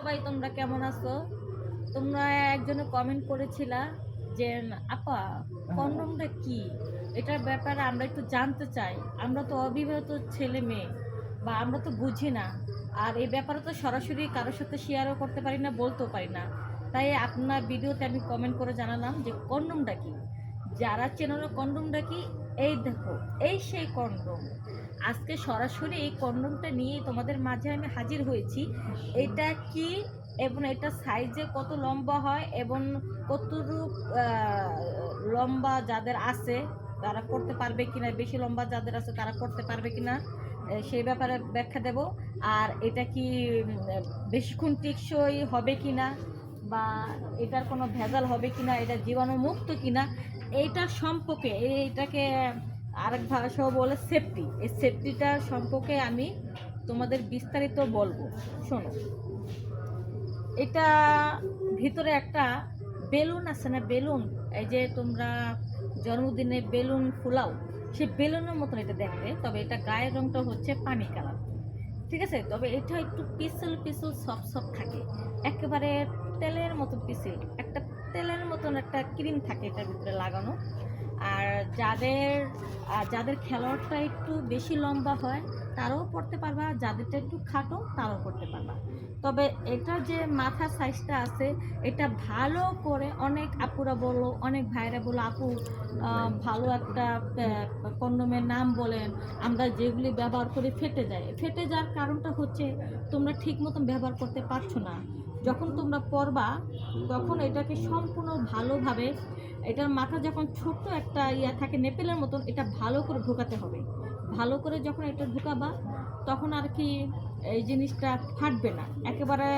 সবাই তোমরা কেমন আছো? তোমরা একজনে কমেন্ট করেছিলা যে আপা কন্ডমটা কি, এটার ব্যাপারে আমরা একটু জানতে চাই। আমরা তো অবিবাহিত ছেলে মেয়ে, বা আমরা তো বুঝি না। আর এই ব্যাপারে তো সরাসরি কারোর সাথে শেয়ারও করতে পারি না, বলতেও পারি না। তাই আপনার ভিডিওতে আমি কমেন্ট করে জানালাম যে কন্ডমটা কি। যারা চেনো না কন্ডমটা কি, এই দেখো, এই সেই কন্ডম। আজকে সরাসরি এই কন্ডমটা নিয়ে তোমাদের মাঝে আমি হাজির হয়েছি। এটা কি এবং এটা সাইজে কত লম্বা হয় এবং কতটুক লম্বা যাদের আছে তারা করতে পারবে কিনা, বেশি লম্বা যাদের আছে তারা করতে পারবে কিনা, সেই ব্যাপারে ব্যাখ্যা দেব। আর এটা কি বেশিক্ষণ টেকসই হবে কিনা, বা এটার কোনো ভেজাল হবে কিনা, এটা জীবাণুমুক্ত কিনা, এইটার সম্পর্কে, এইটাকে আরেক ভাষাও বলে সেফটি, এই সেফটিটার সম্পর্কে আমি তোমাদের বিস্তারিত বলবো। শোনো, এটা ভিতরে একটা বেলুন আছে না, বেলুন, এই যে তোমরা জন্মদিনে বেলুন ফুলাও, সেই বেলুনের মতন এটা দেখতে। তবে এটা গায়ের রংটা হচ্ছে পানি কালার, ঠিক আছে? তবে এটা একটু পিছল পিছল সফট সফট থাকে, একেবারে তেলের মতন পিছল, একটা তেলের মতন একটা ক্রিম থাকে এটার ভিতরে লাগানো। আর যাদের যাদের খেলোয়াড়টা একটু বেশি লম্বা হয় তারাও পড়তে পারবা, যাদেরটা একটু খাটো তারাও পড়তে পারবা। তবে এটা যে মাথা সাইজটা আছে, এটা ভালো করে অনেক আপুরা বলো, অনেক ভাইরা বলো, আপু ভালো একটা কন্ডোমের নাম বলেন, আমরা যেগুলি ব্যবহার করি ফেটে যায়। ফেটে যাওয়ার কারণটা হচ্ছে তোমরা ঠিক মতন ব্যবহার করতে পারছো না। যখন তোমরা পরবা তখন এটাকে সম্পূর্ণ ভালোভাবে, এটার মাথা যখন ছোট্ট একটা ইয়া থাকে নেপেলের মতন, এটা ভালো করে ঢোকাতে হবে। ভালো করে যখন এটা ঢোকাবা তখন আর কি এই জিনিসটা ফাটবে না একেবারে।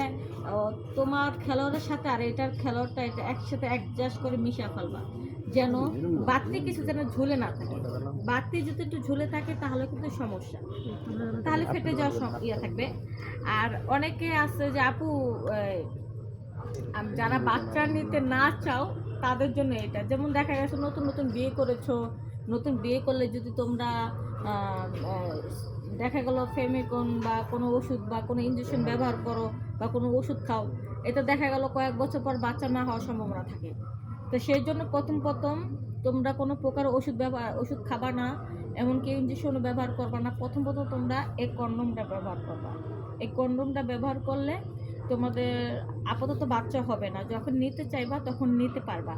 তোমার খেলোয়াড়ের সাথে আর এটার খেলোয়াড়টা এটা একসাথে অ্যাডজাস্ট করে মিশা ফেলবা, যেন বাড়তি কিছু যেন ঝুলে না থাকে। বাড়তি যদি একটু ঝুলে থাকে তাহলে কিন্তু সমস্যা, তাহলে ফেটে যাওয়ার ইয়া থাকবে। আর অনেকে আছে যে আপু যারা বাচ্চা নিতে না চাও তাদের জন্য এটা, যেমন দেখা গেছে নতুন নতুন বিয়ে করেছো, নতুন বিয়ে করলে যদি তোমরা দেখা গেল ফেমিকন বা কোনো ওষুধ বা কোনো ইঞ্জেকশন ব্যবহার করো বা কোনো ওষুধ খাও, এটা দেখা গেল কয়েক বছর পর বাচ্চা না হওয়ার সম্ভাবনা থাকে। তো সেই জন্য প্রথম প্রথম তোমরা কোনো প্রকার ওষুধ খাবা না, এমনকি ইঞ্জেকশনও ব্যবহার করবা না। প্রথম প্রথম তোমরা এই কন্ডমটা ব্যবহার করবা। এই কন্ডমটা ব্যবহার করলে তোমাদের আপাতত বাচ্চা হবে না, যখন নিতে চাইবা তখন নিতে পারবা।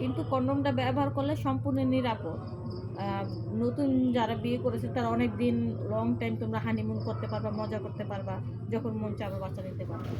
কিন্তু কন্ডমটা ব্যবহার করলে সম্পূর্ণ নিরাপদ। নতুন যারা বিয়ে করেছে তারা অনেক দিন লং টাইম তোমরা হানিমুন করতে পারবা, মজা করতে পারবা, যখন মন চাবে বাচ্চা নিতে পারবা।